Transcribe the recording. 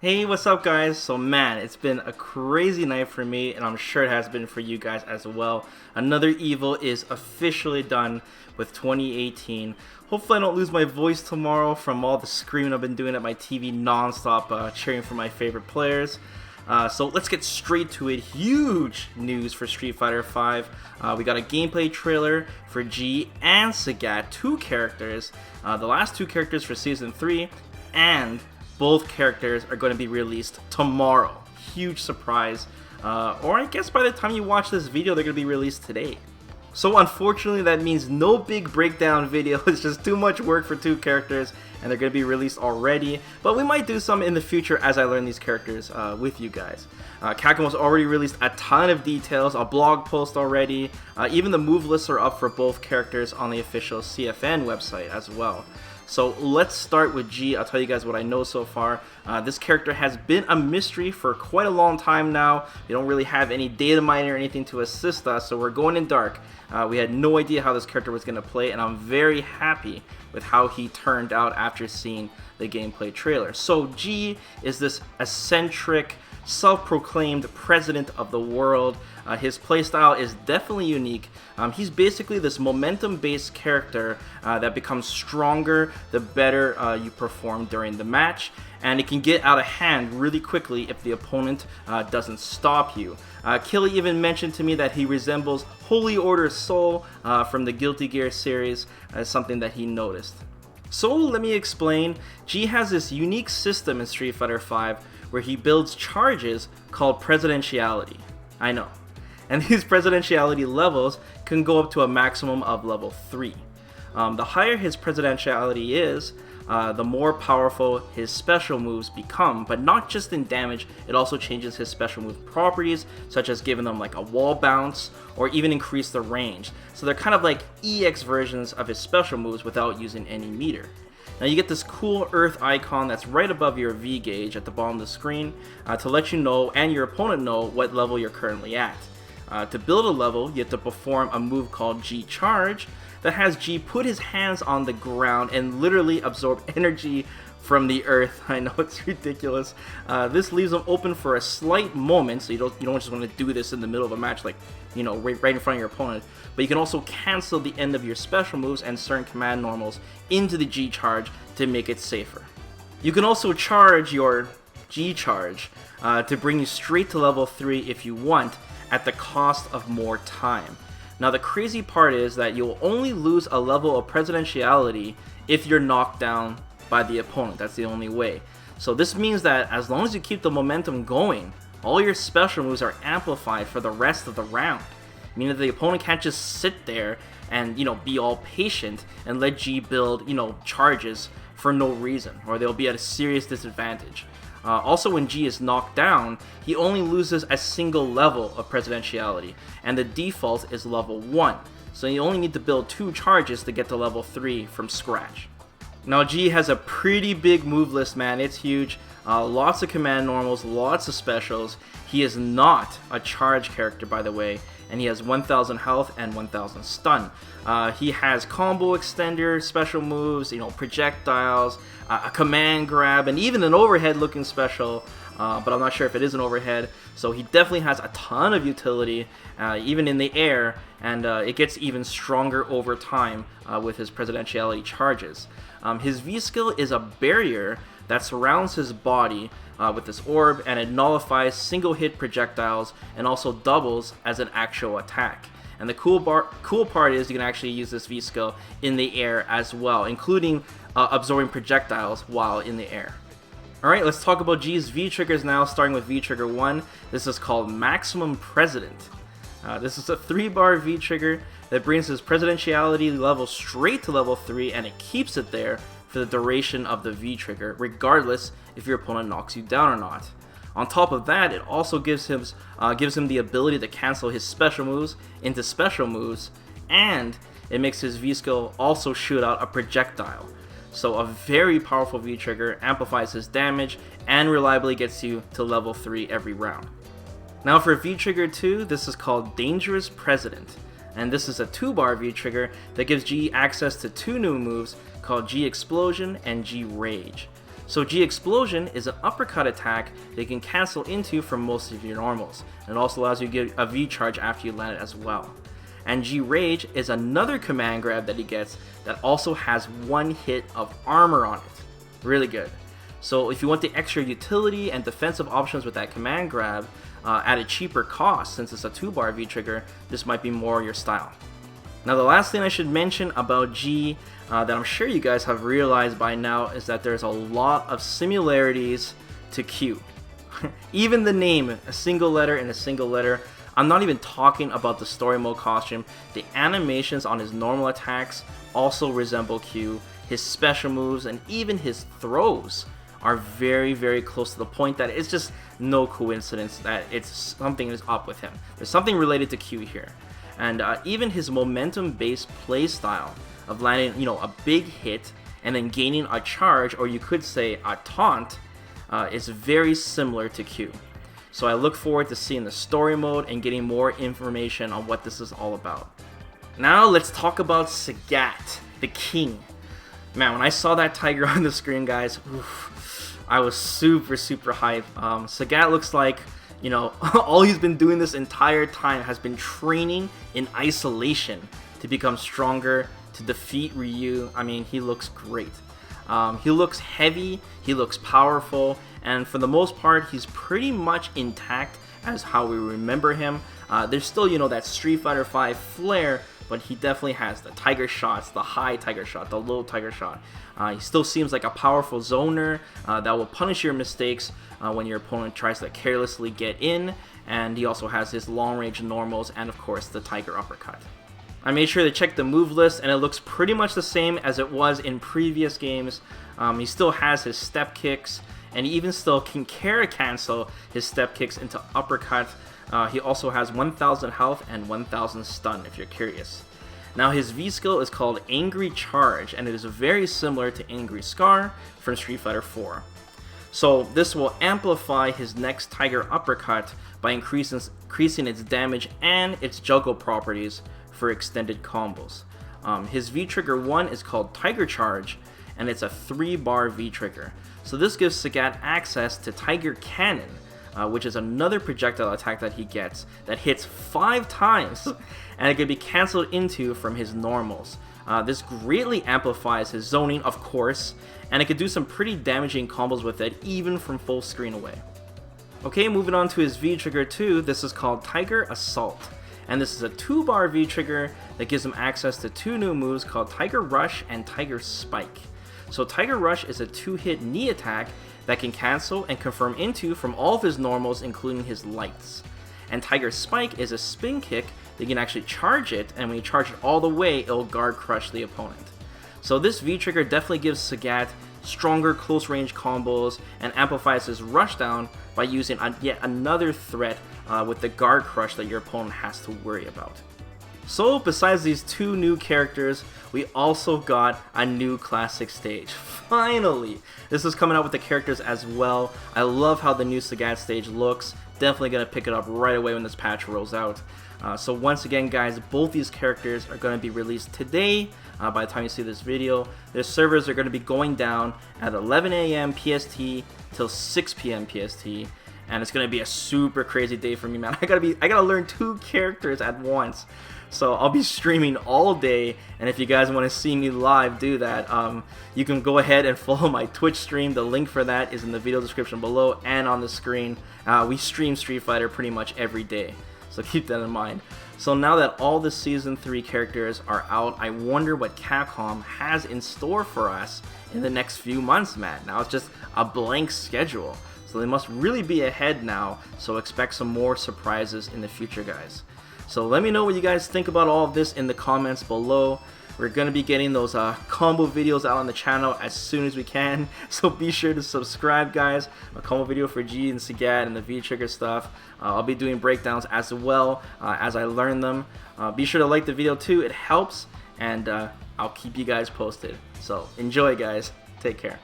Hey, what's up guys? So man, it's been a crazy night for me and I'm sure it has been for you guys as well. Another Evo is officially done with 2018. Hopefully I don't lose my voice tomorrow from all the screaming I've been doing at my TV non-stop cheering for my favorite players. So let's get straight to it. Huge news for Street Fighter V. We got a gameplay trailer for G and Sagat, two characters. The last two characters for Season 3, and both characters are going to be released tomorrow. Huge surprise. Or I guess by the time you watch this video, they're going to be released today. So unfortunately, that means no big breakdown video. It's just too much work for two characters, and they're going to be released already. But we might do some in the future as I learn these characters with you guys. Capcom has already released a ton of details, a blog post already. Even the move lists are up for both characters on the official CFN website as well. So let's start with G. I'll tell you guys what I know so far. This character has been a mystery for quite a long time now. We don't really have any data mining or anything to assist us, so we're going in dark. We had no idea how this character was going to play, and I'm very happy with how he turned out after seeing the gameplay trailer. So G is this eccentric, self-proclaimed president of the world. His playstyle is definitely unique. He's basically this momentum-based character that becomes stronger the better you perform during the match, and it can get out of hand really quickly if the opponent doesn't stop you. Killy even mentioned to me that he resembles Holy Order Soul from the Guilty Gear series as something that he noticed. So let me explain. G has this unique system in Street Fighter V where he builds charges called presidentiality. I know. And these presidentiality levels can go up to a maximum of level 3. The higher his presidentiality is, the more powerful his special moves become, but not just in damage, it also changes his special move properties, such as giving them like a wall bounce, or even increase the range. So they're kind of like EX versions of his special moves without using any meter. Now you get this cool Earth icon that's right above your V gauge at the bottom of the screen to let you know and your opponent know what level you're currently at. To build a level, you have to perform a move called G Charge that has G put his hands on the ground and literally absorb energy from the earth. I know it's ridiculous. This leaves him open for a slight moment, so you don't just want to do this in the middle of a match, like, you know, right in front of your opponent. But you can also cancel the end of your special moves and certain command normals into the G Charge to make it safer. You can also charge your G Charge to bring you straight to level 3 if you want, at the cost of more time. Now the crazy part is that you'll only lose a level of presidentiality if you're knocked down by the opponent. That's the only way. So this means that as long as you keep the momentum going, all your special moves are amplified for the rest of the round. Meaning that the opponent can't just sit there and, you know, be all patient and let G build, you know, charges for no reason, or they'll be at a serious disadvantage. Also, when G is knocked down, he only loses a single level of presidentiality, and the default is level 1, so you only need to build 2 charges to get to level 3 from scratch. Now G has a pretty big move list, man. It's huge. Lots of command normals, lots of specials. He is not a charge character, by the way, and he has 1000 health and 1000 stun. He has combo extender, special moves, you know, projectiles, a command grab, and even an overhead looking special, but I'm not sure if it is an overhead. So he definitely has a ton of utility, even in the air, and it gets even stronger over time with his presidentiality charges. His V skill is a barrier that surrounds his body with this orb, and it nullifies single hit projectiles and also doubles as an actual attack. And the cool part is you can actually use this V skill in the air as well, including absorbing projectiles while in the air. Alright, let's talk about G's V triggers now, starting with V trigger 1. This is called Maximum President. This is a 3-bar V trigger that brings his presidentiality level straight to level 3, and it keeps it there for the duration of the V trigger, regardless if your opponent knocks you down or not. On top of that, it also gives him the ability to cancel his special moves into special moves, and it makes his V skill also shoot out a projectile. So a very powerful V trigger, amplifies his damage, and reliably gets you to level 3 every round. Now for V trigger 2, this is called Dangerous President, and this is a 2-bar V trigger that gives G access to 2 new moves called G Explosion and G Rage. So G Explosion is an uppercut attack that you can cancel into from most of your normals. And it also allows you to get a V charge after you land it as well. And G Rage is another command grab that he gets that also has 1 hit of armor on it. Really good. So if you want the extra utility and defensive options with that command grab at a cheaper cost, since it's a 2-bar V trigger, this might be more your style. Now the last thing I should mention about G that I'm sure you guys have realized by now is that there's a lot of similarities to Q. Even the name, a single letter and a single letter. I'm not even talking about the story mode costume. The animations on his normal attacks also resemble Q. His special moves and even his throws are very, very close to the point that it's just no coincidence that something is up with him. There's something related to Q here. And even his momentum-based playstyle of landing, a big hit and then gaining a charge, or you could say a taunt, is very similar to Q. So I look forward to seeing the story mode and getting more information on what this is all about. Now let's talk about Sagat, the king. Man, when I saw that tiger on the screen, guys, I was super, super hyped. Sagat looks like, all he's been doing this entire time has been training in isolation to become stronger, to defeat Ryu. I mean, he looks great. He looks heavy, he looks powerful, and for the most part, he's pretty much intact as how we remember him. There's still, that Street Fighter V flair, but he definitely has the tiger shots, the high tiger shot, the low tiger shot. He still seems like a powerful zoner that will punish your mistakes when your opponent tries to carelessly get in, and he also has his long-range normals and, of course, the tiger uppercut. I made sure to check the move list, and it looks pretty much the same as it was in previous games. He still has his step kicks, and he even still can cancel his step kicks into uppercut. He also has 1000 health and 1000 stun, if you're curious. Now his V skill is called Angry Charge, and it is very similar to Angry Scar from Street Fighter IV. So this will amplify his next Tiger Uppercut by increasing its damage and its juggle properties for extended combos. His V trigger 1 is called Tiger Charge, and it's a 3-bar V trigger. So this gives Sagat access to Tiger Cannon, which is another projectile attack that he gets that hits 5 times, and it can be cancelled into from his normals. This greatly amplifies his zoning, of course, and it could do some pretty damaging combos with it, even from full screen away. Okay, moving on to his V trigger 2, this is called Tiger Assault, and this is a 2-bar V trigger that gives him access to 2 new moves called Tiger Rush and Tiger Spike. So Tiger Rush is a 2-hit knee attack that can cancel and confirm into from all of his normals, including his lights. And Tiger Spike is a spin kick that you can actually charge it, and when you charge it all the way, it'll guard crush the opponent. So this V-trigger definitely gives Sagat stronger close range combos and amplifies his rushdown by using yet another threat with the guard crush that your opponent has to worry about. So besides these 2 new characters, we also got a new classic stage. Finally! This is coming out with the characters as well. I love how the new Sagat stage looks. Definitely going to pick it up right away when this patch rolls out. So once again, guys, both these characters are going to be released today. By the time you see this video, their servers are going to be going down at 11 a.m. PST till 6 p.m. PST. And it's going to be a super crazy day for me, man. I gotta learn 2 characters at once. So I'll be streaming all day, and if you guys want to see me live do that, you can go ahead and follow my Twitch stream. The link for that is in the video description below and on the screen. We stream Street Fighter pretty much every day, so keep that in mind. So now that all the Season 3 characters are out, I wonder what Capcom has in store for us in the next few months, man. Now it's just a blank schedule, so they must really be ahead now, so expect some more surprises in the future, guys. So let me know what you guys think about all of this in the comments below. We're going to be getting those combo videos out on the channel as soon as we can. So be sure to subscribe, guys. A combo video for G and Sagat and the V-Trigger stuff. I'll be doing breakdowns as well as I learn them. Be sure to like the video too. It helps. And I'll keep you guys posted. So enjoy, guys. Take care.